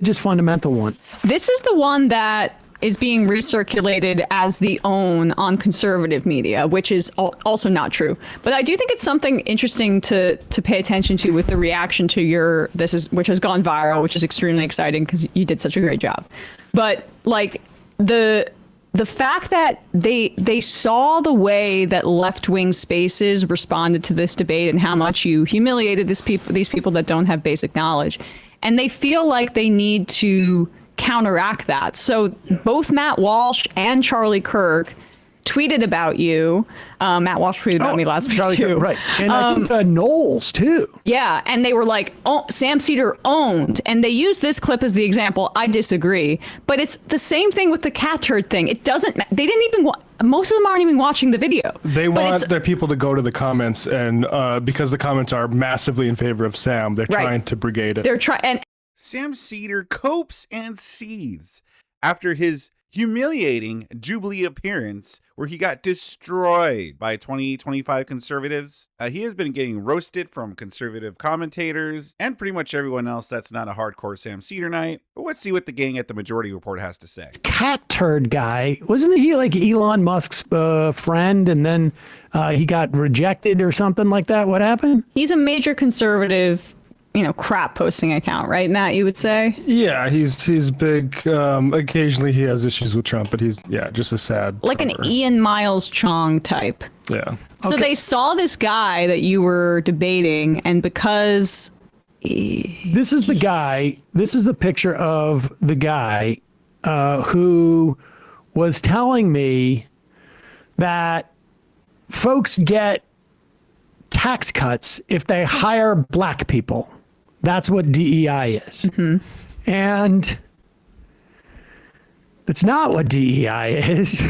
Just fundamental one. This is the one that is being recirculated as the own on conservative media, which is also not true. But I do think it's something interesting to pay attention to with the reaction to your which has gone viral, which is extremely exciting because you did such a great job. But like the fact that they saw the way that left-wing spaces responded to this debate and how much you humiliated these people that don't have basic knowledge, and they feel like they need to counteract that. So both Matt Walsh and Charlie Kirk tweeted about you. Matt Walsh tweeted about me last week too. Right. And I think Knowles too. Yeah. And they were like, oh, Sam Seder owned. And they used this clip as the example. I disagree. But it's the same thing with the cat turd thing. It doesn't, they didn't even, most of them aren't even watching the video. They want their people to go to the comments and because the comments are massively in favor of Sam, they're trying to brigade it. They're trying. Sam Seder copes and seethes after his humiliating Jubilee appearance where he got destroyed by 20-25 conservatives. He has been getting roasted from conservative commentators and pretty much everyone else that's not a hardcore Sam Seder night. But let's see what the gang at the Majority Report has to say. Cat turd guy, wasn't he like Elon Musk's friend and then he got rejected or something like that? What happened? He's a major conservative, crap posting account, right, Matt, you would say? Yeah, he's big. Occasionally he has issues with Trump, but he's, just a sad like Trumper. An Ian Miles Chong type. Yeah. So they saw this guy that you were debating, and because... This is the guy, this is the picture of the guy who was telling me that folks get tax cuts if they hire black people. That's what DEI is. Mm-hmm. And that's not what DEI is.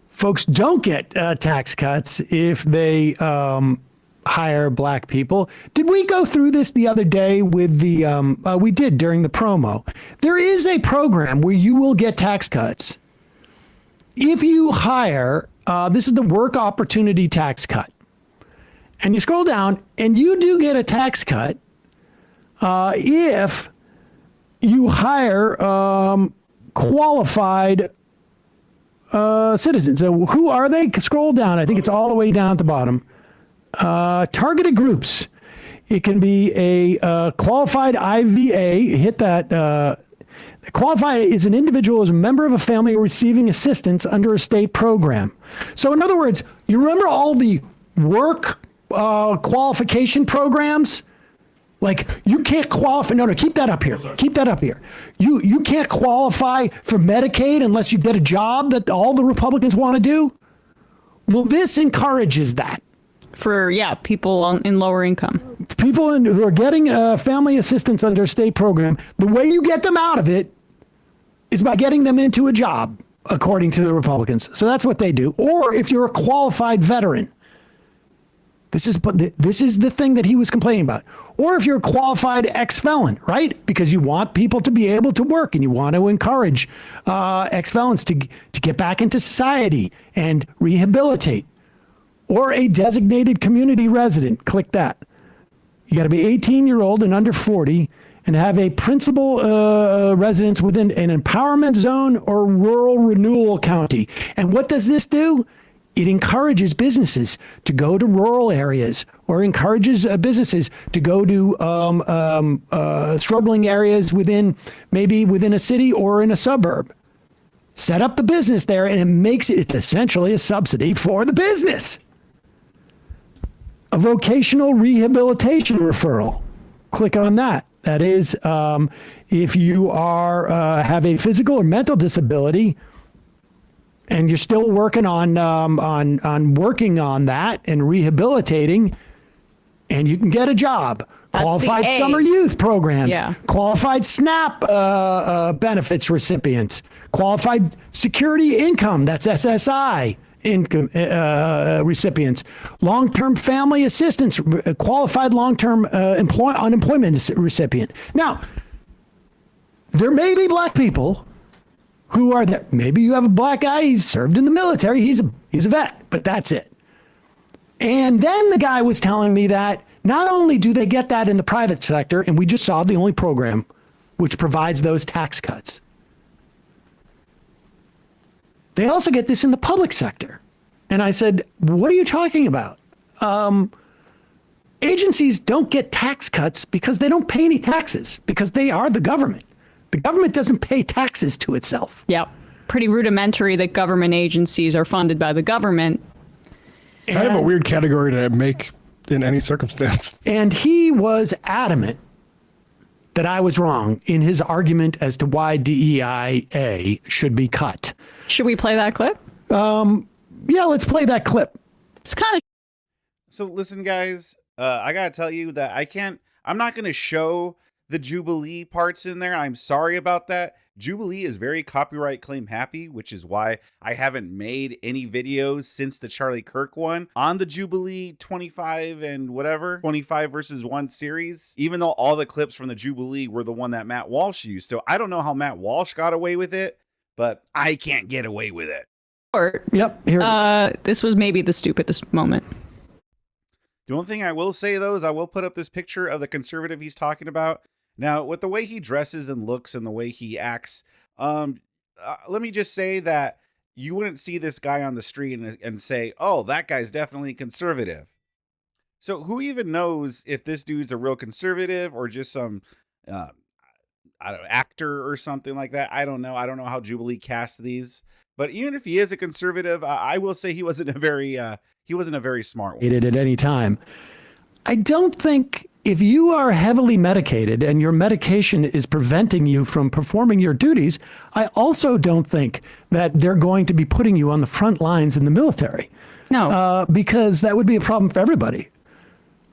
Folks don't get tax cuts if they hire black people. Did we go through this the other day with the, we did during the promo. There is a program where you will get tax cuts if you hire, this is the work opportunity tax cut. And you scroll down and you do get a tax cut if you hire qualified citizens. So who are they? Scroll down. I think it's all the way down at the bottom. Targeted groups. It can be a qualified IVA. Hit that. Qualified is an individual as a member of a family receiving assistance under a state program. So in other words, you remember all the work qualification programs? Like you can't qualify. No, keep that up here. Keep that up here. You can't qualify for Medicaid unless you get a job that all the Republicans want to do. Well, this encourages that. For, people in lower income. People who are getting family assistance under a state program, the way you get them out of it is by getting them into a job, according to the Republicans. So that's what they do. Or if you're a qualified veteran. This is the thing that he was complaining about. Or if you're a qualified ex-felon, right? Because you want people to be able to work and you want to encourage ex-felons to get back into society and rehabilitate. Or a designated community resident. Click that. You got to be 18-year-old and under 40 and have a principal residence within an empowerment zone or rural renewal county. And what does this do? It encourages businesses to go to rural areas or encourages businesses to go to struggling areas within a city or in a suburb. Set up the business there and it's essentially a subsidy for the business. A vocational rehabilitation referral. Click on that. That is, if you have a physical or mental disability, and you're still working on working on that and rehabilitating, and you can get a job. That's qualified summer youth programs, qualified SNAP benefits recipients, qualified security income, that's SSI income recipients, long-term family assistance, qualified long-term unemployment recipient. Now, there may be black people who are there. Maybe you have a black guy, he's served in the military, he's a vet, but that's it. And then the guy was telling me that not only do they get that in the private sector, and we just saw the only program which provides those tax cuts. They also get this in the public sector. And I said, what are you talking about? Agencies don't get tax cuts because they don't pay any taxes, because they are the government. The government doesn't pay taxes to itself. Yeah. Pretty rudimentary that government agencies are funded by the government. Kind of a weird category to make in any circumstance. And he was adamant that I was wrong in his argument as to why DEIA should be cut. Should we play that clip? Yeah, let's play that clip. It's kind of... So listen, guys, I gotta tell you that I'm not gonna show the Jubilee parts in there. I'm sorry about that. Jubilee is very copyright claim happy, which is why I haven't made any videos since the Charlie Kirk one on the Jubilee 25 and whatever, 25 versus 1 series, even though all the clips from the Jubilee were the one that Matt Walsh used. So I don't know how Matt Walsh got away with it, but I can't get away with it. Yep, here it is. This was maybe the stupidest moment. The only thing I will say, though, is I will put up this picture of the conservative he's talking about. Now, with the way he dresses and looks and the way he acts, let me just say that you wouldn't see this guy on the street and say, oh, that guy's definitely conservative. So who even knows if this dude's a real conservative or just some I don't know, actor or something like that? I don't know. I don't know how Jubilee casts these. But even if he is a conservative, I will say he wasn't a very smart one. At any time. I don't think if you are heavily medicated and your medication is preventing you from performing your duties, I also don't think that they're going to be putting you on the front lines in the military. No. Because that would be a problem for everybody.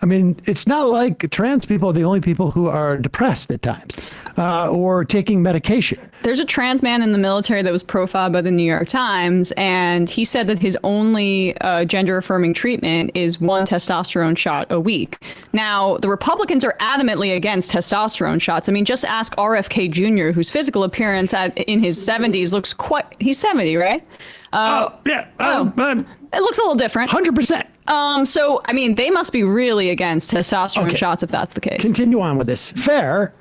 I mean, it's not like trans people are the only people who are depressed at times or taking medication. There's a trans man in the military that was profiled by the New York Times, and he said that his only gender-affirming treatment is 1 testosterone shot a week. Now, the Republicans are adamantly against testosterone shots. I mean, just ask RFK Jr., whose physical appearance in his 70s looks he's 70, right? Yeah. It looks a little different. 100%. So, I mean, they must be really against testosterone shots if that's the case. Continue on with this. Fair.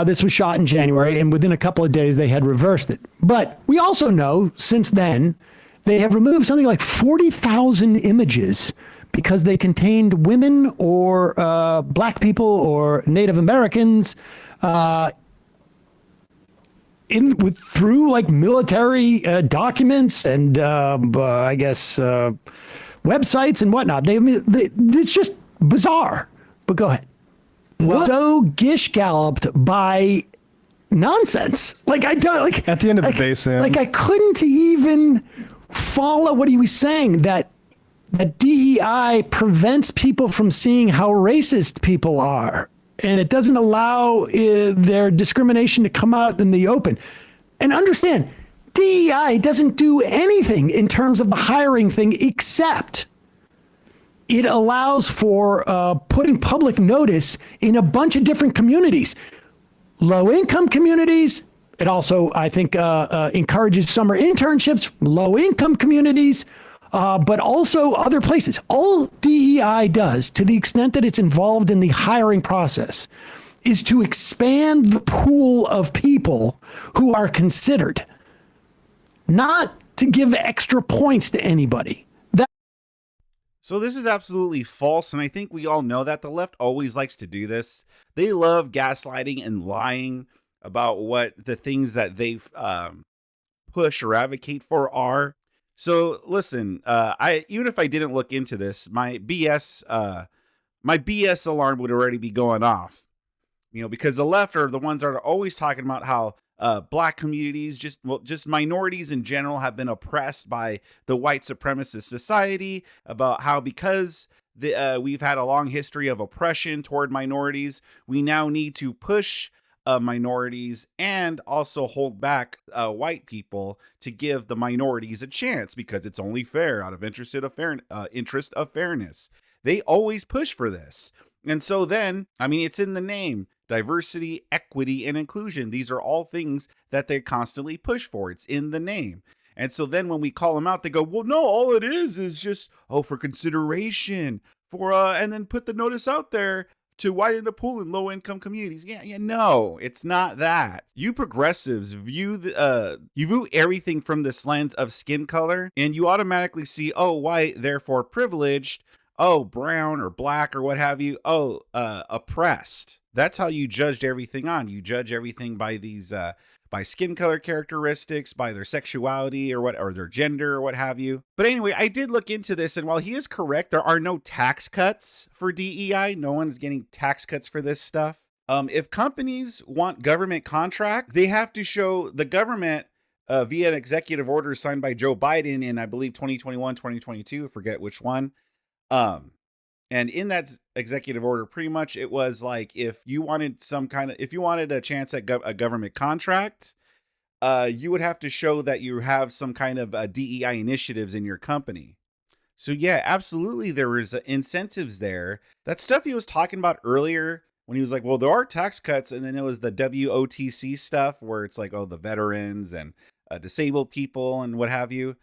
This was shot in January, and within a couple of days, they had reversed it. But we also know since then, they have removed something like 40,000 images because they contained women or black people or Native Americans through like military documents and I guess websites and whatnot. It's just bizarre. But go ahead. What? So gish galloped by nonsense. Like I don't like at the end of the day, Sam. Like I couldn't even follow what he was saying. That DEI prevents people from seeing how racist people are, and it doesn't allow their discrimination to come out in the open. And understand, DEI doesn't do anything in terms of the hiring thing except it allows for putting public notice in a bunch of different communities. Low-income communities. It also, I think, encourages summer internships, low-income communities, but also other places. All DEI does, to the extent that it's involved in the hiring process, is to expand the pool of people who are considered, not to give extra points to anybody. So this is absolutely false, and I think we all know that. The left always likes to do this. They love gaslighting and lying about what the things that they push or advocate for are. So listen, even if I didn't look into this, my BS alarm would already be going off. You know, because the left are the ones that are always talking about how black communities, just minorities in general, have been oppressed by the white supremacist society, about how because we've had a long history of oppression toward minorities, we now need to push minorities and also hold back white people to give the minorities a chance because it's only fair out of interest of fairness. They always push for this. And so then, I mean, it's in the name. Diversity, equity, and inclusion. These are all things that they constantly push for. It's in the name. And so then when we call them out, they go, well, no, all it is just, for consideration, and then put the notice out there to widen the pool in low-income communities. Yeah, no, it's not that. You progressives view you view everything from this lens of skin color, and you automatically see, oh, white, therefore privileged, oh, brown or black or what have you, oh, oppressed. That's how you judged everything on. You judge everything by these by skin color characteristics, by their sexuality or their gender or what have you. But anyway, I did look into this, and while he is correct, there are no tax cuts for DEI. No one's getting tax cuts for this stuff. If companies want government contract, they have to show the government via an executive order signed by Joe Biden in, I believe, 2021, 2022, I forget which one. And in that executive order, pretty much it was like, if you wanted a chance at a government contract, you would have to show that you have some kind of DEI initiatives in your company. So yeah, absolutely, there was incentives there. That stuff he was talking about earlier when he was like, well, there are tax cuts, and then it was the WOTC stuff where it's like, oh, the veterans and disabled people and what have you.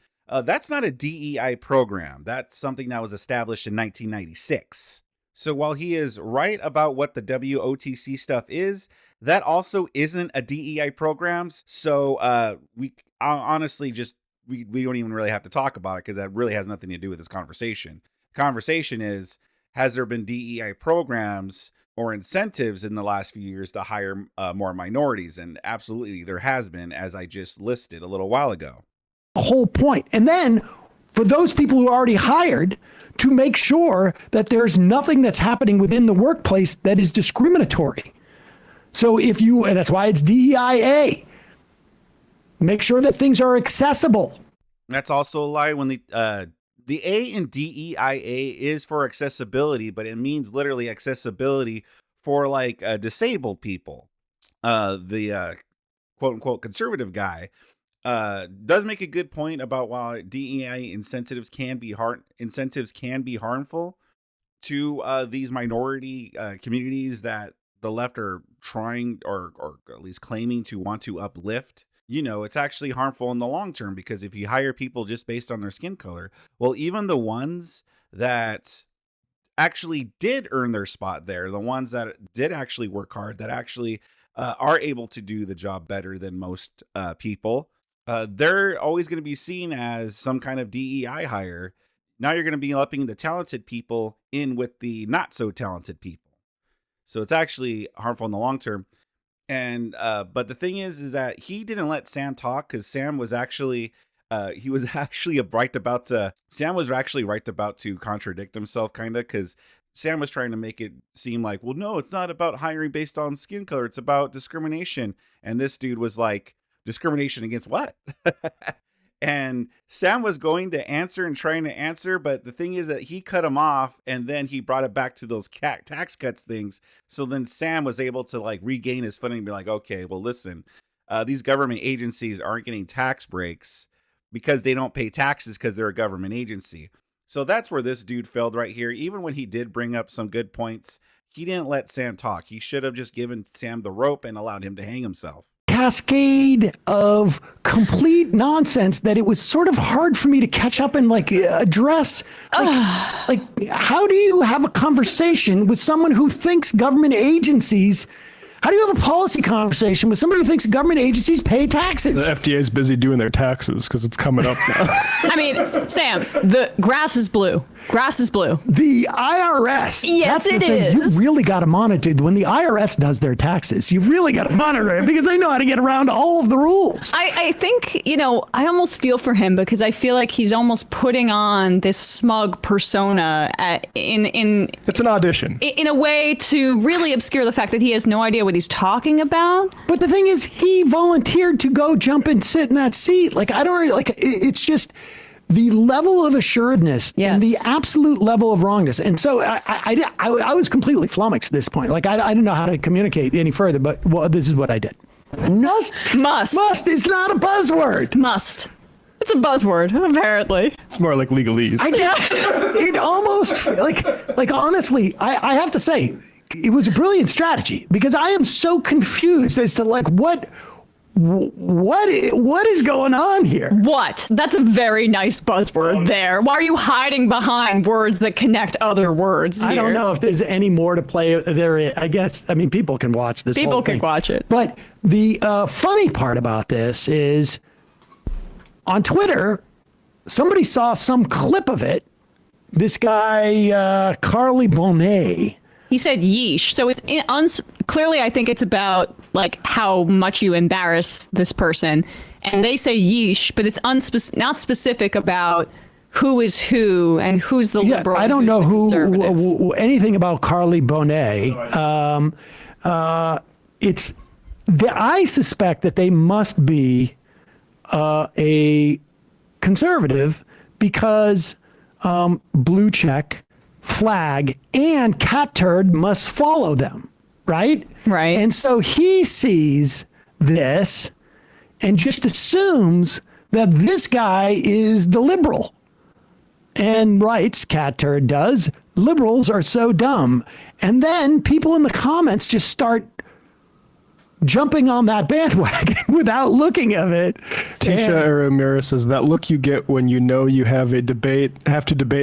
That's not a DEI program. That's something that was established in 1996. So while he is right about what the WOTC stuff is, that also isn't a DEI program. So we honestly we don't even really have to talk about it, because that really has nothing to do with this conversation. The conversation is, has there been DEI programs or incentives in the last few years to hire more minorities? And absolutely there has been, as I just listed a little while ago. The whole point. And then for those people who are already hired, to make sure that there's nothing that's happening within the workplace that is discriminatory. So and that's why it's DEIA. Make sure that things are accessible. That's also a lie. When the A in DEIA is for accessibility, but it means literally accessibility for like disabled people. The quote unquote conservative guy does make a good point about why DEI incentives can be harmful to these minority communities that the left are trying or at least claiming to want to uplift. You know, it's actually harmful in the long term, because if you hire people just based on their skin color, well, even the ones that actually did earn their spot there, the ones that did actually work hard, that actually are able to do the job better than most people, they're always going to be seen as some kind of DEI hire. Now you're going to be lumping the talented people in with the not so talented people. So it's actually harmful in the long term. And but the thing is that he didn't let Sam talk, because Sam was actually right about to contradict himself, kind of, because Sam was trying to make it seem like, well, no, it's not about hiring based on skin color, it's about discrimination. And this dude was like, discrimination against what? And Sam was going to answer and trying to answer, but the thing is that he cut him off, and then he brought it back to those tax cuts things. So then Sam was able to like regain his footing and be like, okay, well, listen, these government agencies aren't getting tax breaks because they don't pay taxes because they're a government agency. So that's where this dude failed right here. Even when he did bring up some good points, he didn't let Sam talk. He should have just given Sam the rope and allowed him to hang himself. Cascade of complete nonsense that it was sort of hard for me to catch up and like address. Like how do you have a conversation with someone who thinks government agencies? How do you have a policy conversation with somebody who thinks government agencies pay taxes? The FDA is busy doing their taxes because it's coming up now. I mean, Sam, the grass is blue. Grass is blue. The IRS. Yes, it is. You've really got to monitor when the IRS does their taxes. You've really got to monitor it because they know how to get around all of the rules. I think, I almost feel for him because I feel like he's almost putting on this smug persona it's an audition. In a way to really obscure the fact that he has no idea what he's talking about. But the thing is, he volunteered to go jump and sit in that seat. Like, I don't really, like, it's just the level of assuredness and the absolute level of wrongness. And so I was completely flummoxed at this point. Like, I didn't know how to communicate any further, but this is what I did. Must is not a buzzword. Must. It's a buzzword, apparently. It's more like legalese. It almost, like honestly, I have to say, it was a brilliant strategy because I am so confused as to like what is going on here? What? That's a very nice buzzword there. Why are you hiding behind words that connect other words here? I don't know if there's any more to play there. I guess, I mean, people can watch this. People whole can thing. watch it. But the funny part about this is on Twitter, somebody saw some clip of it. This guy, Carly Bonet. He said yeesh. So it's clearly, I think it's about like how much you embarrass this person. And they say yeesh, but it's not specific about who is who and who's the liberal. I don't know who anything about Carly Bonet. I suspect that they must be a conservative because blue check, flag, and cat turd must follow them, right? Right. And so he sees this and just assumes that this guy is the liberal and writes, cat turd does, liberals are so dumb. And then people in the comments just start jumping on that bandwagon without looking at it. Tisha Ramirez says that look you get when you know you have to debate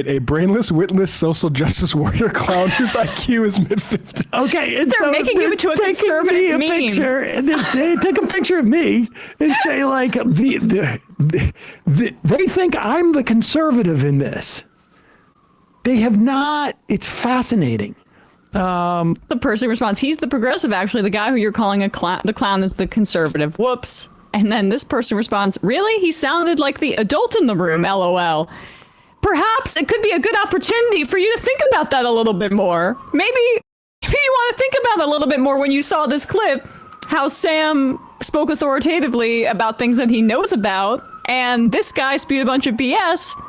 a brainless, witless, social justice warrior clown whose IQ is mid-50s. Okay, and They're making you into a conservative meme. Picture, and they take a picture of me and say like, they think I'm the conservative in this. They have not. It's fascinating. The person responds, he's the progressive, actually. The guy who you're calling a clown, the clown is the conservative. Whoops. And then this person responds, really? He sounded like the adult in the room, LOL. Perhaps it could be a good opportunity for you to think about that a little bit more. Maybe you want to think about it a little bit more when you saw this clip, how Sam spoke authoritatively about things that he knows about, and this guy spewed a bunch of BS,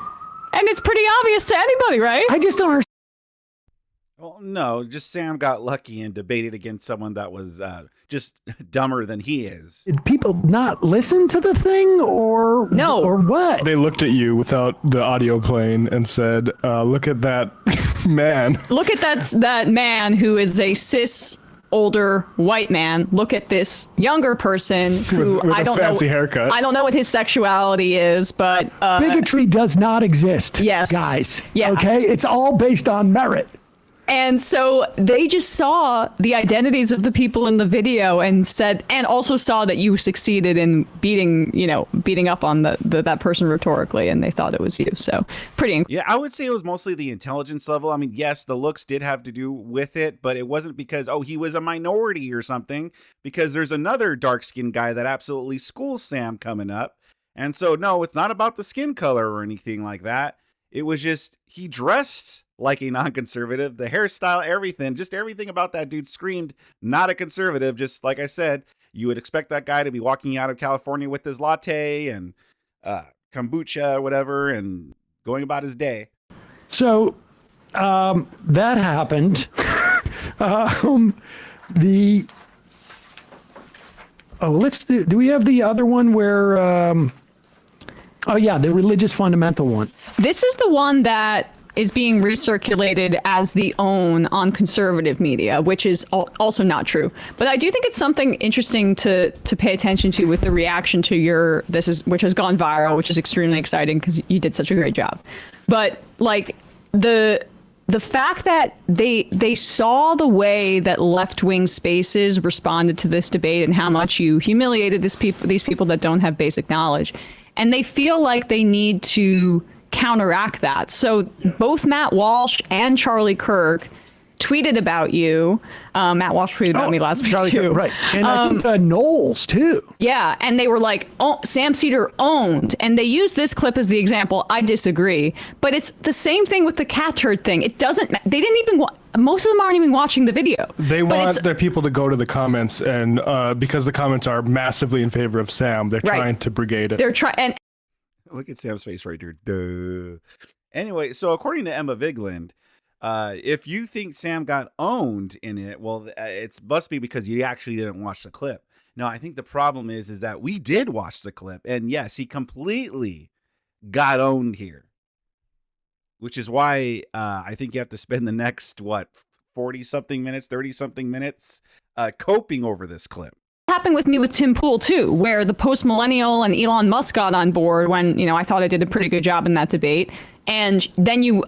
and it's pretty obvious to anybody, right? I just don't understand. Well, no, just Sam got lucky and debated against someone that was just dumber than he is. Did people not listen to the thing or No. or what? They looked at you without the audio playing and said, look at that man. Look at that man who is a cis older white man. Look at this younger person who With I a don't fancy know. haircut. I don't know what his sexuality is, but Bigotry does not exist. Yes. Guys. Yeah. Okay? It's all based on merit. and so they just saw the identities of the people in the video and said, and also saw that you succeeded in beating up on that person rhetorically, and they thought it was you. So pretty incredible. Yeah, I would say it was mostly the intelligence level. I mean, yes, the looks did have to do with it, but it wasn't because, oh, he was a minority or something, because there's another dark-skinned guy that absolutely schools Sam coming up. And so, no, it's not about the skin color or anything like that. It was just, he dressed like a non-conservative, the hairstyle, everything, just everything about that dude screamed not a conservative. Just like I said, you would expect that guy to be walking out of California with his latte and kombucha or whatever and going about his day. So that happened. Let's do we have the other one where the religious fundamental one. This is the one that is being recirculated as the own on conservative media, which is also not true. But I do think it's something interesting to pay attention to with the reaction to which has gone viral, which is extremely exciting because you did such a great job. But like the fact that they saw the way that left-wing spaces responded to this debate and how much you humiliated these people that don't have basic knowledge, and they feel like they need to counteract that. So both Matt Walsh and Charlie Kirk tweeted about you. Matt Walsh tweeted about me last week too. Right. And I think Knowles too. Yeah. And they were like, oh, Sam Seder owned. And they used this clip as the example. I disagree. But it's the same thing with the cat turd thing. It doesn't, they didn't even, most of them aren't even watching the video. They want their people to go to the comments and because the comments are massively in favor of Sam, they're trying to brigade it. They're trying. Look at Sam's face right there. Duh. Anyway, so according to Emma Vigland, if you think Sam got owned in it, well, it must be because you actually didn't watch the clip. No, I think the problem is that we did watch the clip. And yes, he completely got owned here. Which is why I think you have to spend the next, 40-something minutes, 30-something minutes coping over this clip. happened with me with Tim Pool too, where the post-millennial and Elon Musk got on board when, I thought I did a pretty good job in that debate. And then you,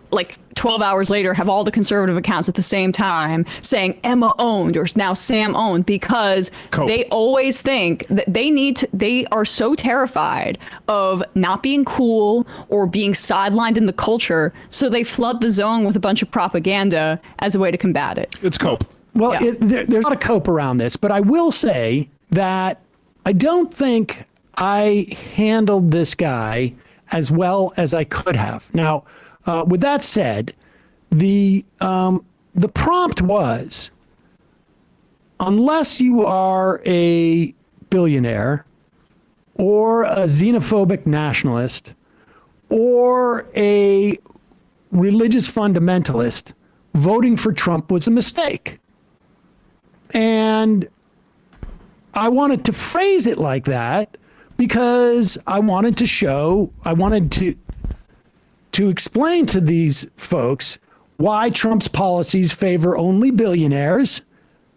12 hours later, have all the conservative accounts at the same time saying Emma owned or now Sam owned, because they always think that they are so terrified of not being cool or being sidelined in the culture. So they flood the zone with a bunch of propaganda as a way to combat it. It's COPE. Well, there's not a cope around this, but I will say that I don't think I handled this guy as well as I could have. Now, with that said, the prompt was, unless you are a billionaire or a xenophobic nationalist or a religious fundamentalist, voting for Trump was a mistake. And I wanted to phrase it like that because I wanted to explain to these folks why Trump's policies favor only billionaires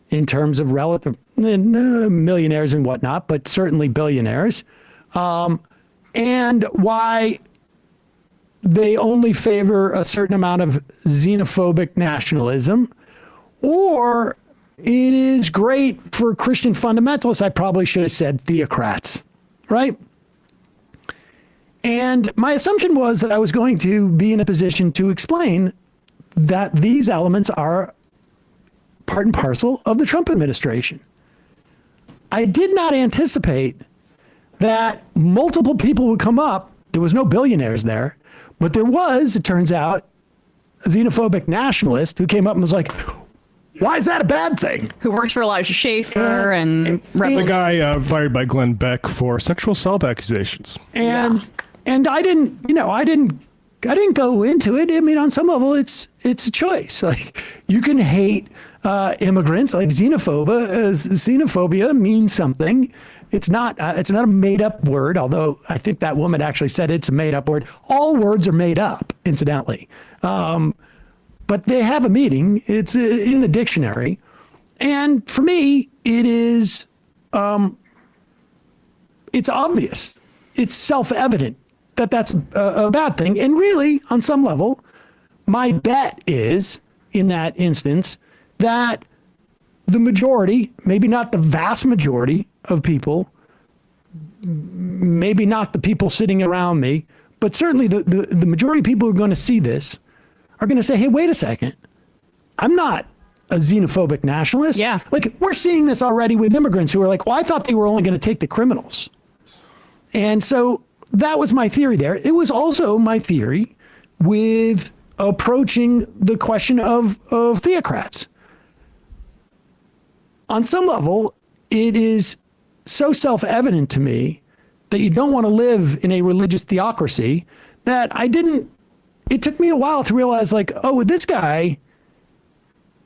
in terms of relative millionaires and whatnot, but certainly billionaires, and why they only favor a certain amount of xenophobic nationalism, or it is great for Christian fundamentalists. I probably should have said theocrats, right? And my assumption was that I was going to be in a position to explain that these elements are part and parcel of the Trump administration. I did not anticipate that multiple people would come up. There was no billionaires there, but there was, it turns out, a xenophobic nationalist who came up and was like, why is that a bad thing? Who works for Elijah Schaefer and The guy fired by Glenn Beck for sexual assault accusations. And I didn't go into it. I mean, on some level, it's a choice. Like, you can hate immigrants. Like, xenophobia means something. It's not a made up word, although I think that woman actually said it's a made up word. All words are made up, incidentally. But they have a meaning. It's in the dictionary. And for me, it is, it's obvious. It's self-evident that that's a bad thing. And really, on some level, my bet is, in that instance, that the majority, maybe not the vast majority of people, maybe not the people sitting around me, but certainly the majority of people who are going to see this are going to say, hey, wait a second. I'm not a xenophobic nationalist. Yeah. Like, we're seeing this already with immigrants who are like, well, I thought they were only going to take the criminals. And so that was my theory there. It was also my theory with approaching the question of theocrats. On some level, it is so self-evident to me that you don't want to live in a religious theocracy that it took me a while to realize, like, oh, with this guy,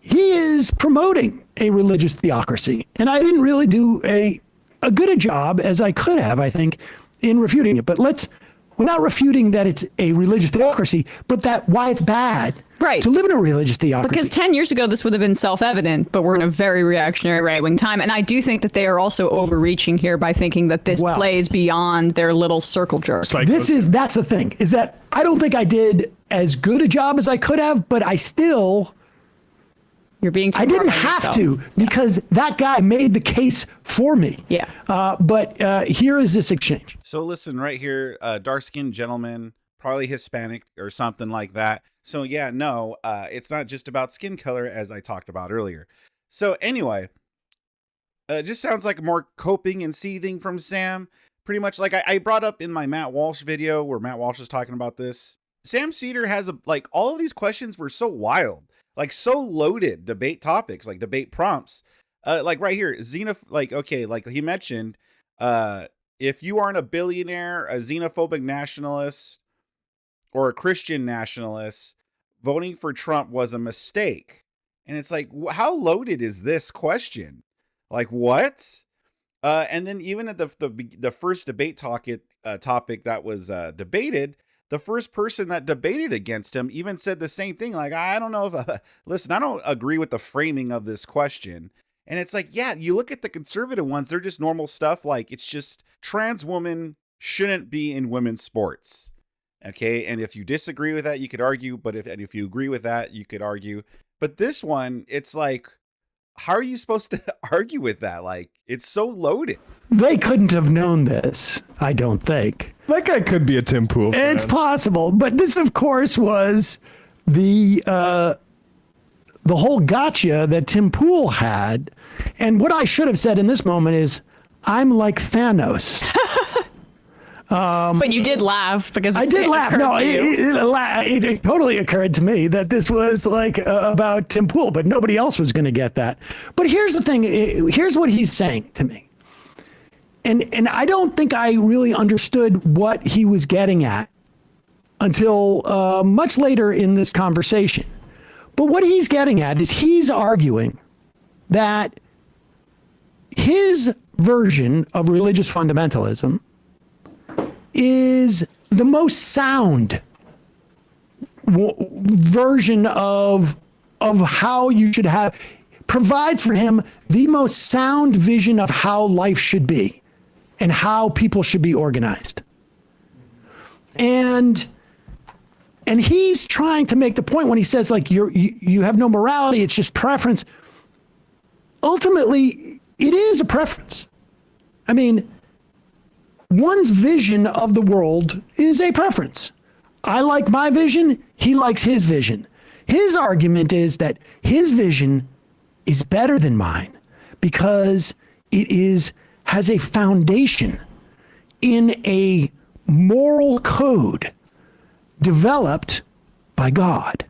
he is promoting a religious theocracy. And I didn't really do a good a job as I could have, I think, in refuting it. But we're not refuting that it's a religious theocracy, but why it's bad to live in a religious theocracy. Because 10 years ago, this would have been self-evident, but we're in a very reactionary right-wing time. And I do think that they are also overreaching here by thinking that this plays beyond their little circle jerk. That's the thing, is that I don't think I did as good a job as I could have, but I still... You're being I didn't have to, because that guy made the case for me. Yeah. But here is this exchange. So listen, right here, dark-skinned gentleman, probably Hispanic or something like that. So yeah, no, it's not just about skin color, as I talked about earlier. So anyway, it just sounds like more coping and seething from Sam. Pretty much like I brought up in my Matt Walsh video where Matt Walsh is talking about this. Sam Seder has all of these questions were so wild. Like, so loaded debate topics, like debate prompts, like right here, like he mentioned, if you aren't a billionaire, a xenophobic nationalist, or a Christian nationalist, voting for Trump was a mistake. And it's like, how loaded is this question? Like, what? And then even at the first debate topic that was debated, the first person that debated against him even said the same thing. Like, I don't know if, listen, I don't agree with the framing of this question. And it's like, yeah, you look at the conservative ones, they're just normal stuff. Like, it's just trans women shouldn't be in women's sports. Okay. And if you disagree with that, you could argue. But if you agree with that, you could argue. But this one, it's like, how are you supposed to argue with that? Like, it's so loaded. They couldn't have known this, I don't think. That guy could be a Tim Pool fan. It's possible. But this, of course, was the whole gotcha that Tim Pool had. And what I should have said in this moment is, I'm like Thanos. But you did laugh because I did laugh. No, it totally occurred to me that this was like about Tim Pool, but nobody else was going to get that. But here's the thing. Here's what he's saying to me. And I don't think I really understood what he was getting at until much later in this conversation. But what he's getting at is he's arguing that his version of religious fundamentalism is the most sound version of how you should have, provides for him the most sound vision of how life should be and how people should be organized. And he's trying to make the point when he says, like, you have no morality, it's just preference. Ultimately, it is a preference. I mean, one's vision of the world is a preference. I like my vision, he likes his vision. His argument is that his vision is better than mine because it has a foundation in a moral code developed by God.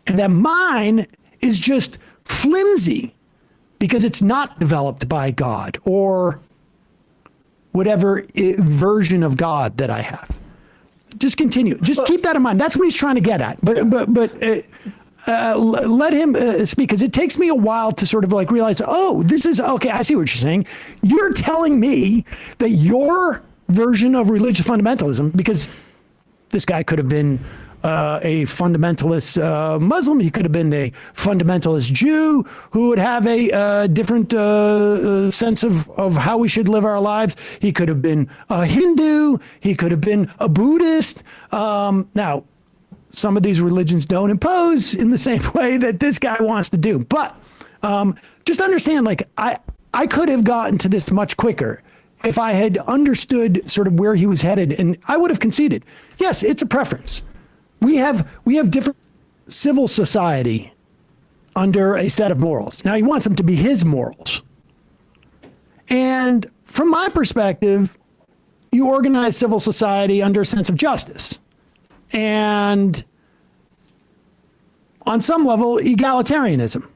And that mine is just flimsy because it's not developed by God or whatever version of God that I have. Just continue. Just keep that in mind. That's what he's trying to get at. But let him speak, because it takes me a while to sort of like realize, oh, this is, okay, I see what you're saying. You're telling me that your version of religious fundamentalism, because this guy could have been a fundamentalist Muslim, he could have been a fundamentalist Jew who would have a different sense of how we should live our lives. He could have been a Hindu. He could have been a Buddhist. Now, some of these religions don't impose in the same way that this guy wants to do. But just understand, like, I could have gotten to this much quicker if I had understood sort of where he was headed, and I would have conceded. Yes, it's a preference. We have different civil society under a set of morals. Now he wants them to be his morals. And from my perspective, you organize civil society under a sense of justice. And on some level, egalitarianism.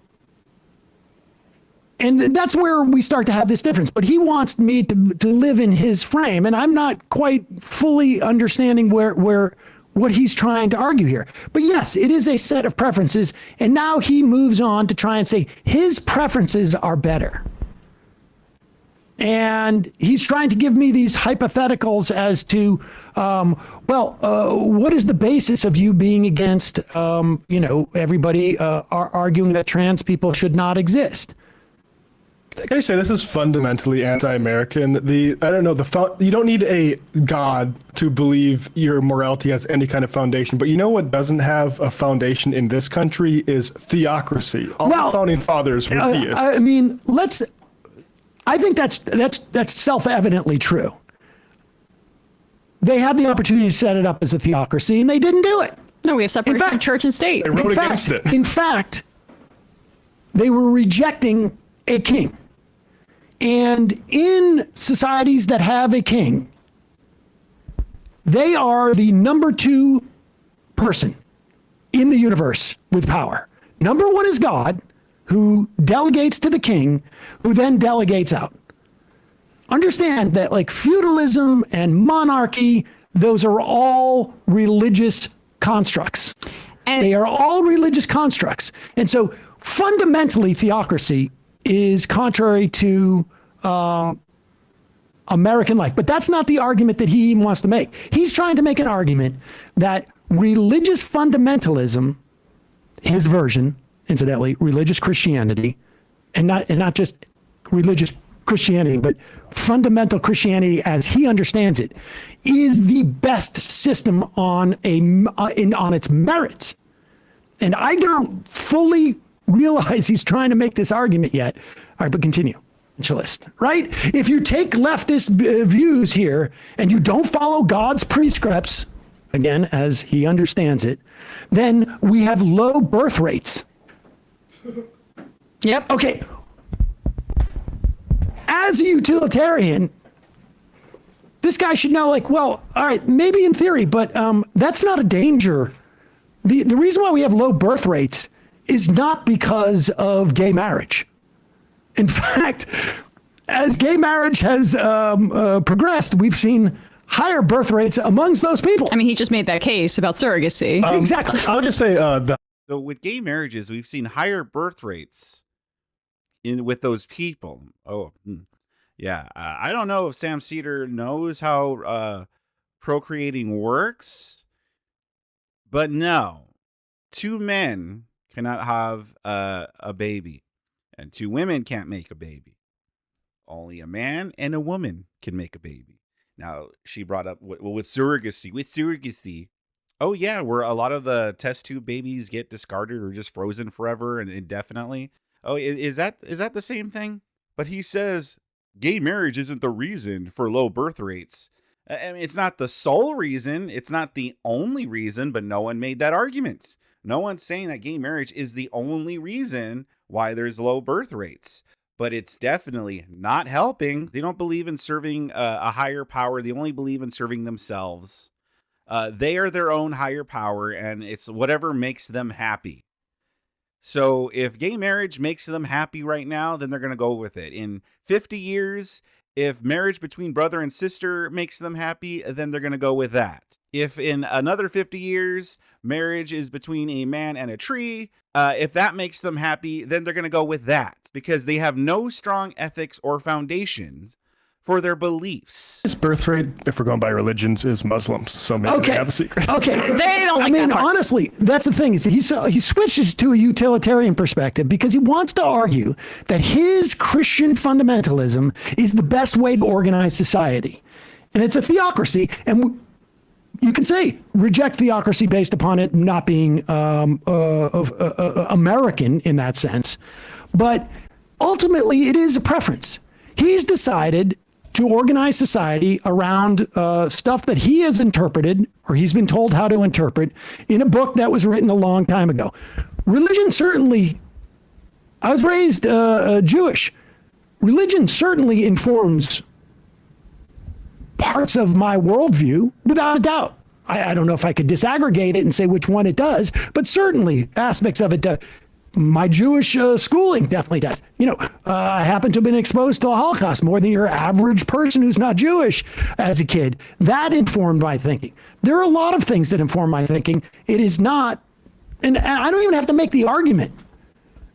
And that's where we start to have this difference. But he wants me to live in his frame, and I'm not quite fully understanding what he's trying to argue here. But yes, it is a set of preferences, and now he moves on to try and say his preferences are better. And he's trying to give me these hypotheticals as to, what is the basis of you being against, everybody arguing that trans people should not exist? Can I say this is fundamentally anti-American? You don't need a God to believe your morality has any kind of foundation. But you know what doesn't have a foundation in this country is theocracy. All the founding fathers were theists. I think that's self-evidently true. They had the opportunity to set it up as a theocracy, and they didn't do it. No, we have separation of church and state. They wrote against it. In fact, they were rejecting a king. And in societies that have a king, they are the number 2 person in the universe with power. Number 1 is God, who delegates to the king, who then delegates out. Understand that, like, feudalism and monarchy, those are all religious constructs. And they are all religious constructs. And so fundamentally, theocracy is contrary to American life. But that's not the argument that he wants to make. He's trying to make an argument that religious fundamentalism, his version, incidentally, religious Christianity, and not just religious Christianity, but fundamental Christianity as he understands it, is the best system on its merits. And I don't fully realize he's trying to make this argument yet. All right, but continue. Essentialist, right? If you take leftist views here and you don't follow God's prescripts, again, as he understands it, then we have low birth rates. Yep. Okay. As a utilitarian, this guy should know, like, well, all right, maybe in theory, but that's not a danger. The reason why we have low birth rates is not because of gay marriage. In fact, as gay marriage has progressed, we've seen higher birth rates amongst those people. I mean, he just made that case about surrogacy. Exactly. I'll just say So with gay marriages, we've seen higher birth rates with those people. Yeah. I don't know if Sam Seder knows how procreating works, but no, 2 men cannot have a baby, and 2 women can't make a baby. Only a man and a woman can make a baby. Now, she brought up with surrogacy. Oh yeah, where a lot of the test tube babies get discarded or just frozen forever and indefinitely. Oh, is that the same thing? But he says gay marriage isn't the reason for low birth rates. I mean, it's not the sole reason. It's not the only reason, but no one made that argument. No one's saying that gay marriage is the only reason why there's low birth rates. But it's definitely not helping. They don't believe in serving a higher power. They only believe in serving themselves. They are their own higher power, and it's whatever makes them happy. So if gay marriage makes them happy right now, then they're going to go with it. In 50 years, if marriage between brother and sister makes them happy, then they're going to go with that. If in another 50 years, marriage is between a man and a tree, if that makes them happy, then they're going to go with that, because they have no strong ethics or foundations for their beliefs. his birth rate, if we're going by religions, is Muslims. So maybe they have a secret. Okay. They don't like I mean, that part. honestly, that's the thing. Is he switches to a utilitarian perspective because he wants to argue that his Christian fundamentalism is the best way to organize society. And it's a theocracy. And you can say reject theocracy based upon it not being American in that sense. But ultimately, it is a preference. He's decided to organize society around stuff that he has interpreted, or he's been told how to interpret, in a book that was written a long time ago. Religion certainly, I was raised Jewish. Religion certainly informs parts of my worldview, without a doubt. I don't know if I could disaggregate it and say which one it does, but certainly aspects of it do. My Jewish schooling definitely does. You know, I happen to have been exposed to the Holocaust more than your average person who's not Jewish as a kid. That informed my thinking. There are a lot of things that inform my thinking. It is not, and I don't even have to make the argument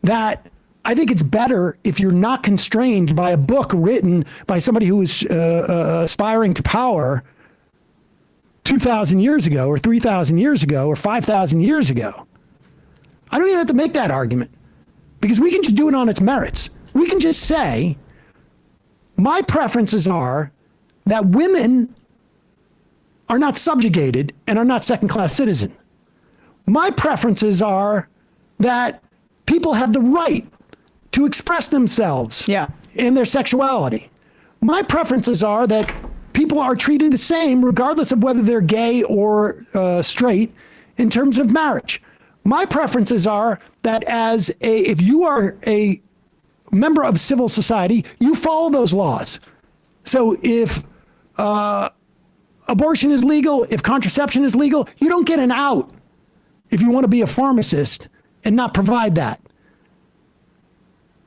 that I think it's better if you're not constrained by a book written by somebody who was aspiring to power 2,000 years ago or 3,000 years ago or 5,000 years ago. I don't even have to make that argument because we can just do it on its merits. We can just say, my preferences are that women are not subjugated and are not second-class citizen. My preferences are that people have the right to express themselves in their sexuality. My preferences are that people are treated the same regardless of whether they're gay or straight in terms of marriage. My preferences are that if you are a member of civil society, you follow those laws. So if abortion is legal, if contraception is legal, you don't get an out if you want to be a pharmacist and not provide that.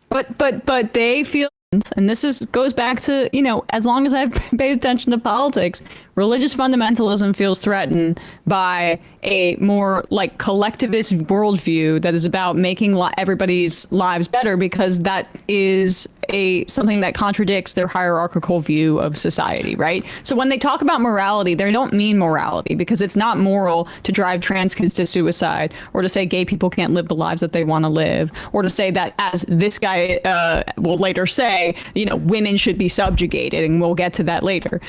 But they feel, and goes back to, as long as I've paid attention to politics, religious fundamentalism feels threatened by a more like collectivist worldview that is about making everybody's lives better, because that is something that contradicts their hierarchical view of society, right? So when they talk about morality, they don't mean morality, because it's not moral to drive trans kids to suicide, or to say gay people can't live the lives that they want to live, or to say that, as this guy will later say, women should be subjugated, and we'll get to that later.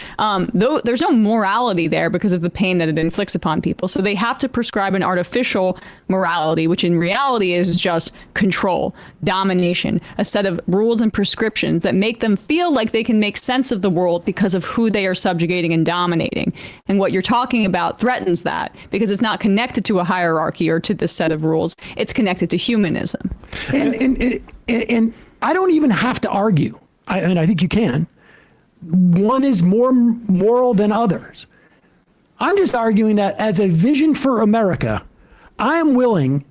Though there's no morality there because of the pain that it inflicts upon people. So they have to prescribe an artificial morality, which in reality is just control, domination, a set of rules and prescriptions that make them feel like they can make sense of the world because of who they are subjugating and dominating. And what you're talking about threatens that, because it's not connected to a hierarchy or to this set of rules. It's connected to humanism. And I don't even have to argue. I think you can. One is more moral than others. I'm just arguing that as a vision for America, I am willing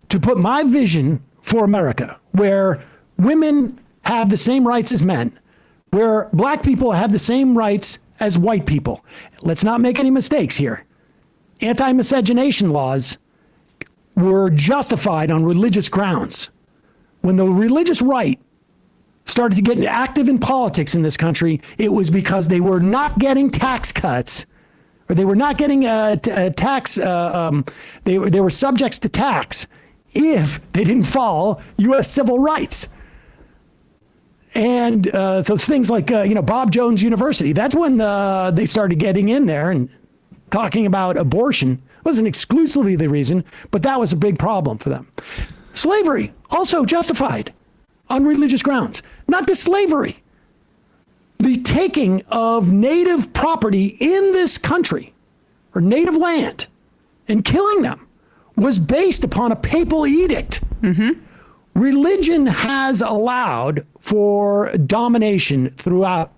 to put my vision for America, where women have the same rights as men, where black people have the same rights as white people. Let's not make any mistakes here. Anti-miscegenation laws were justified on religious grounds. When the religious right started to get active in politics in this country, it was because they were not getting tax cuts, or they were not getting tax. They were subjects to tax if they didn't follow U.S. civil rights. And so things like Bob Jones University. That's when they started getting in there and talking about abortion. Wasn't exclusively the reason, but that was a big problem for them. Slavery also justified on religious grounds. Not just slavery. The taking of native property in this country, or native land, and killing them was based upon a papal edict. Mm-hmm. Religion has allowed for domination throughout.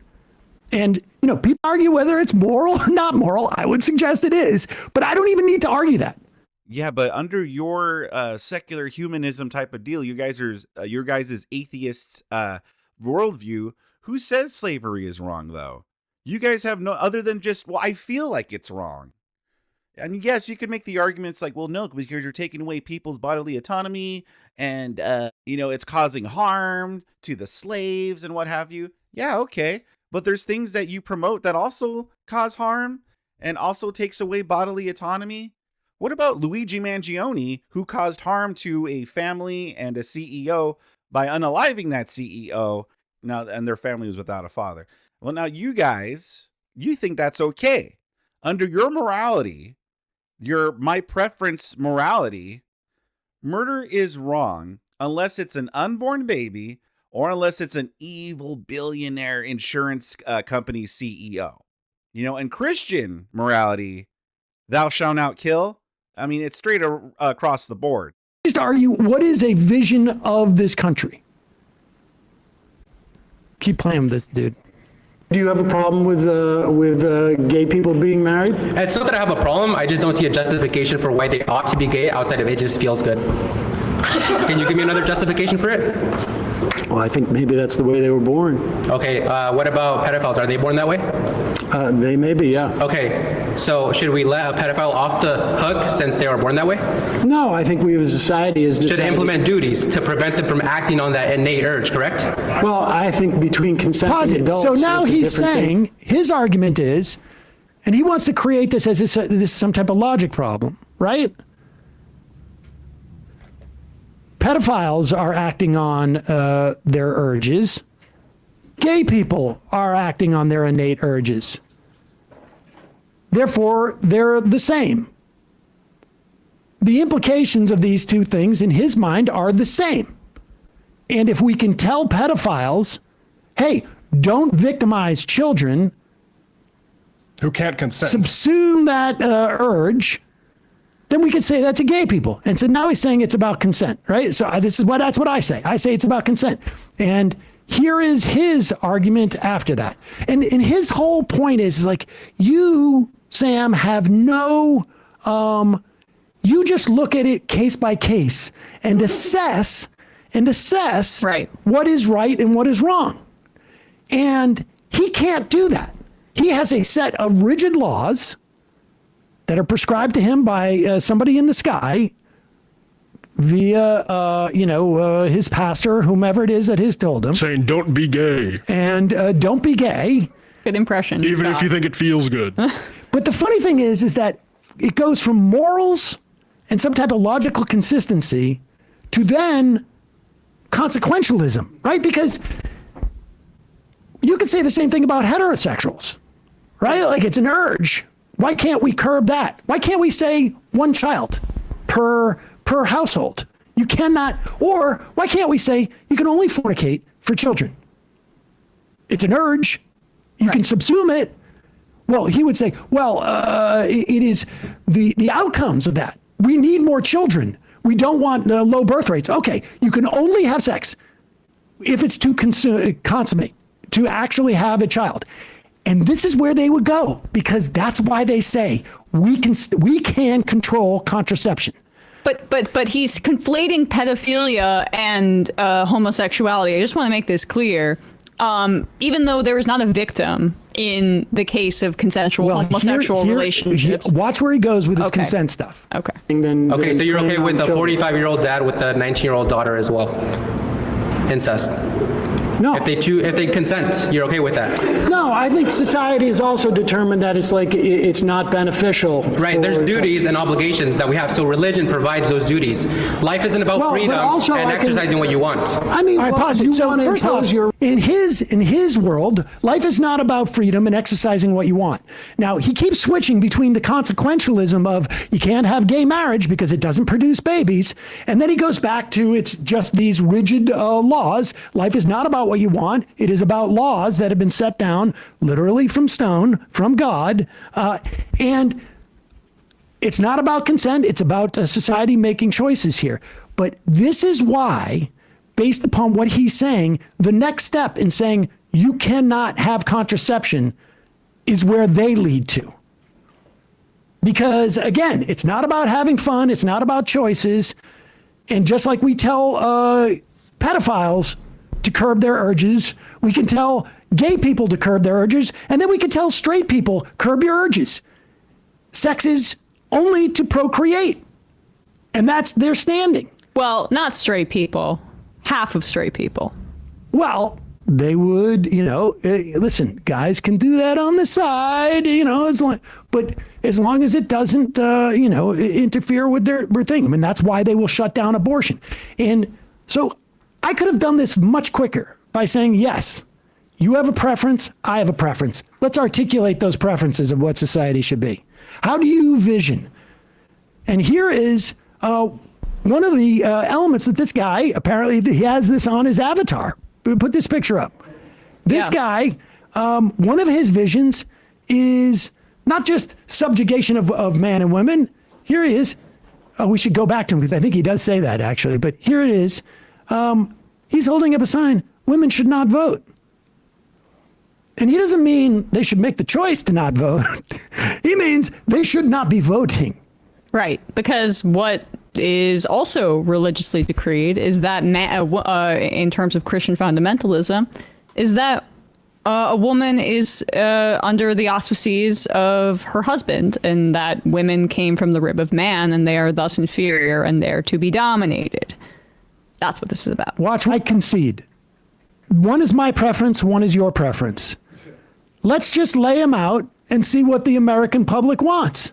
And, people argue whether it's moral or not moral. I would suggest it is, but I don't even need to argue that. Yeah, but under your secular humanism type of deal, your guys' atheists worldview, who says slavery is wrong, though? You guys have no other than just, well, I feel like it's wrong. And yes, you could make the arguments like, well, no, because you're taking away people's bodily autonomy and, it's causing harm to the slaves and what have you. Yeah, okay. But there's things that you promote that also cause harm and also takes away bodily autonomy. What about Luigi Mangione, who caused harm to a family and a CEO by unaliving that CEO? Now, and their family was without a father. Well, now you guys, you think that's okay. Under your morality, your my preference morality, murder is wrong unless it's an unborn baby or unless it's an evil billionaire insurance company CEO. And Christian morality, thou shalt not kill. I mean, it's straight across the board. Just argue, what is a vision of this country? Keep playing with this, dude. Do you have a problem with gay people being married? It's not that I have a problem. I just don't see a justification for why they ought to be gay outside of it just feels good. Can you give me another justification for it? Well, I think maybe that's the way they were born. Okay, what about pedophiles? Are they born that way? They may be, yeah. Okay, so should we let a pedophile off the hook since they were born that way? No, I think we as a society is should implement duties to prevent them from acting on that innate urge, correct? Well, I think between consenting adults. So now he's saying, his argument is, and he wants to create this as this some type of logic problem, right? Pedophiles are acting on their urges. Gay people are acting on their innate urges. Therefore, they're the same. The implications of these two things in his mind are the same. And if we can tell pedophiles, hey, don't victimize children who can't consent, subsume that urge, then we could say that's a gay people. And so now he's saying it's about consent, right? So that's what I say. I say it's about consent. And here is his argument after that. And his whole point is like, you, Sam, have no, you just look at it case by case and assess right. what is right and what is wrong. And he can't do that. He has a set of rigid laws that are prescribed to him by somebody in the sky, via, his pastor, whomever it is that has told him. Saying, don't be gay. And don't be gay. Good impression. Even if you think it feels good. But the funny thing is that it goes from morals and some type of logical consistency to then consequentialism, right? Because you could say the same thing about heterosexuals, right? Like it's an urge. Why can't we curb that? Why can't we say one child per household? You cannot, or why can't we say you can only fornicate for children? It's an urge. You can subsume it. Well, he would say, it is the outcomes of that. We need more children. We don't want low birth rates. Okay, you can only have sex if it's to consummate, to actually have a child. And this is where they would go, because that's why they say we can control contraception. But he's conflating pedophilia and homosexuality. I just want to make this clear. Even though there is not a victim in the case of consensual homosexual relationships. Watch where he goes with his consent stuff. Okay. Okay, so you're okay with the 45-year-old dad with the 19-year-old daughter as well? Incest. No. If they consent, you're okay with that? No, I think society has also determined that it's not beneficial. Right, there's duties and obligations that we have, so religion provides those duties. Life isn't about freedom and exercising what you want. I mean, so first off, in his world, life is not about freedom and exercising what you want. Now, he keeps switching between the consequentialism of you can't have gay marriage because it doesn't produce babies, and then he goes back to it's just these rigid laws. Life is not about what you want. It is about laws that have been set down literally from stone, from God. And it's not about consent. It's about society making choices here. But this is why, based upon what he's saying, the next step in saying you cannot have contraception is where they lead to. Because again, it's not about having fun. It's not about choices. And just like we tell pedophiles to curb their urges, we can tell gay people to curb their urges, and then we can tell straight people, curb your urges. Sex is only to procreate, and that's their standing. Well, not straight people. Half of straight people. Well, they would, listen, guys can do that on the side, but as long as it doesn't, interfere with their thing. I mean, that's why they will shut down abortion. And so I could have done this much quicker by saying, yes, you have a preference, I have a preference. Let's articulate those preferences of what society should be. How do you vision? And here is one of the elements that this guy, apparently he has this on his avatar. Put this picture up. This guy, one of his visions is not just subjugation of man and women. Here he is. We should go back to him because I think he does say that actually. But here it is. He's holding up a sign, women should not vote. And he doesn't mean they should make the choice to not vote. He means they should not be voting. Right, because what is also religiously decreed is that, in terms of Christian fundamentalism, is that a woman is under the auspices of her husband, and that women came from the rib of man, and they are thus inferior, and they're to be dominated. That's what this is about. Watch, I concede. One is my preference, one is your preference. Let's just lay them out and see what the American public wants.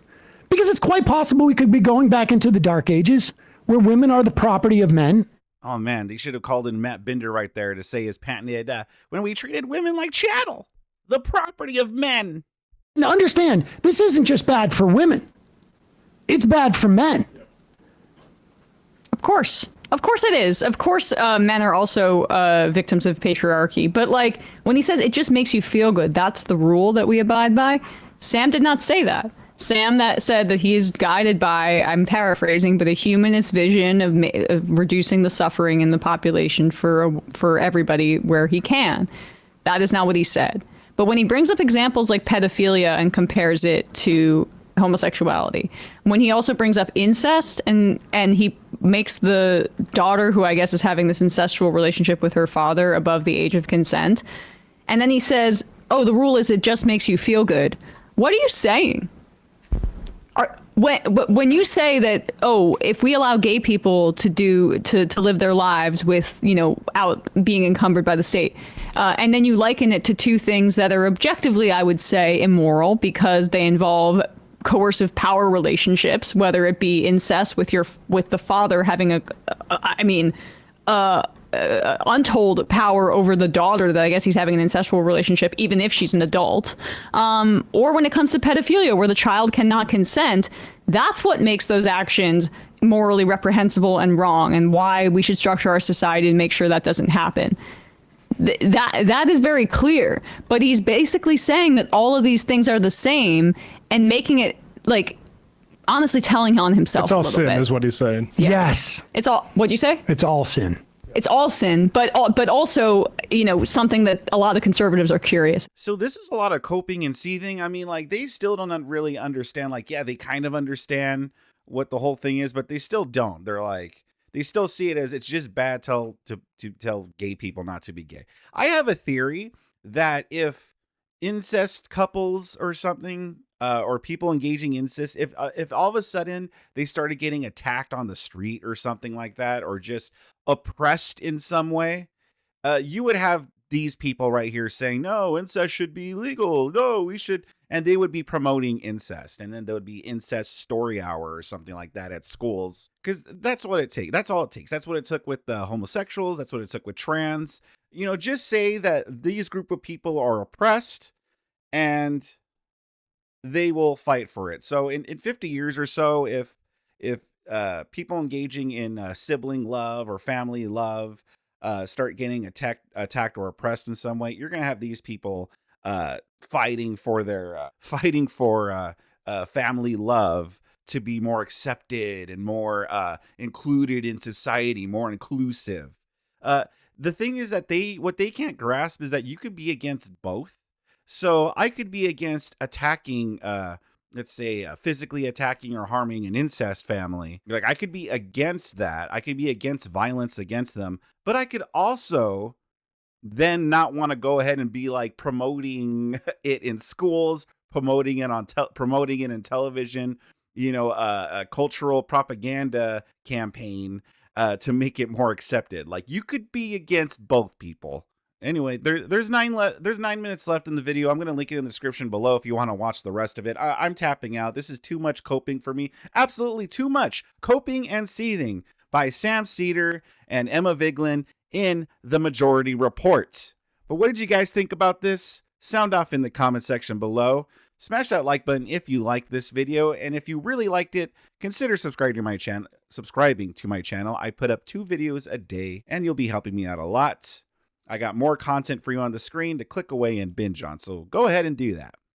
Because it's quite possible we could be going back into the dark ages where women are the property of men. Oh man, they should have called in Matt Binder right there to say his patented, when we treated women like chattel, the property of men. Now understand, this isn't just bad for women. It's bad for men. Of course. Of course it is. Of course, men are also victims of patriarchy. But like when he says it just makes you feel good, that's the rule that we abide by. Sam did not say that. Sam said that he is guided by, I'm paraphrasing, but a humanist vision of reducing the suffering in the population for everybody where he can. That is not what he said. But when he brings up examples like pedophilia and compares it to homosexuality, when he also brings up incest and he makes the daughter, who I guess is having this incestual relationship with her father, above the age of consent, and then he says, oh, the rule is it just makes you feel good. What are you saying? when you say that, oh, if we allow gay people to live their lives with, out being encumbered by the state, and then you liken it to two things that are objectively, I would say, immoral because they involve coercive power relationships, whether it be incest with the father having untold power over the daughter that I guess he's having an incestual relationship, even if she's an adult, or when it comes to pedophilia, where the child cannot consent. That's what makes those actions morally reprehensible and wrong, and why we should structure our society to make sure that doesn't happen. That is very clear. But he's basically saying that all of these things are the same and making it like honestly telling on himself. It's all a little sin, bit. is what he's saying. Yeah. Yes. It's all. What'd you say? It's all sin. It's all sin, but also, something that a lot of conservatives are curious. So this is a lot of coping and seething. I mean, like, they still don't really understand. Like, yeah, they kind of understand what the whole thing is, but they still don't. They're like, they still see it as it's just bad to tell gay people not to be gay. I have a theory that if incest couples or something, or people engaging in incest, if all of a sudden they started getting attacked on the street or something like that, or just oppressed in some way, you would have these people right here saying, no, incest should be legal. No, we should. And they would be promoting incest. And then there would be incest story hour or something like that at schools. Because that's what it takes. That's all it takes. That's what it took with the homosexuals. That's what it took with trans. Just say that these group of people are oppressed and they will fight for it. So in 50 years or so, if people engaging in sibling love or family love start getting attacked or oppressed in some way, you're going to have these people fighting for family love to be more accepted and more included in society, more inclusive. The thing is that what they can't grasp is that you could be against both. So I could be against attacking, let's say, physically attacking or harming an incest family. Like, I could be against that. I could be against violence against them. But I could also then not want to go ahead and be like promoting it in schools, promoting it in television, a cultural propaganda campaign to make it more accepted. Like, you could be against both people. Anyway, there's 9 minutes left in the video. I'm going to link it in the description below if you want to watch the rest of it. I'm tapping out. This is too much coping for me. Absolutely too much. Coping and Seething by Sam Seder and Emma Vigeland in The Majority Report. But what did you guys think about this? Sound off in the comment section below. Smash that like button if you liked this video, and if you really liked it, consider subscribing to my channel. I put up 2 videos a day, and you'll be helping me out a lot. I got more content for you on the screen to click away and binge on, so go ahead and do that.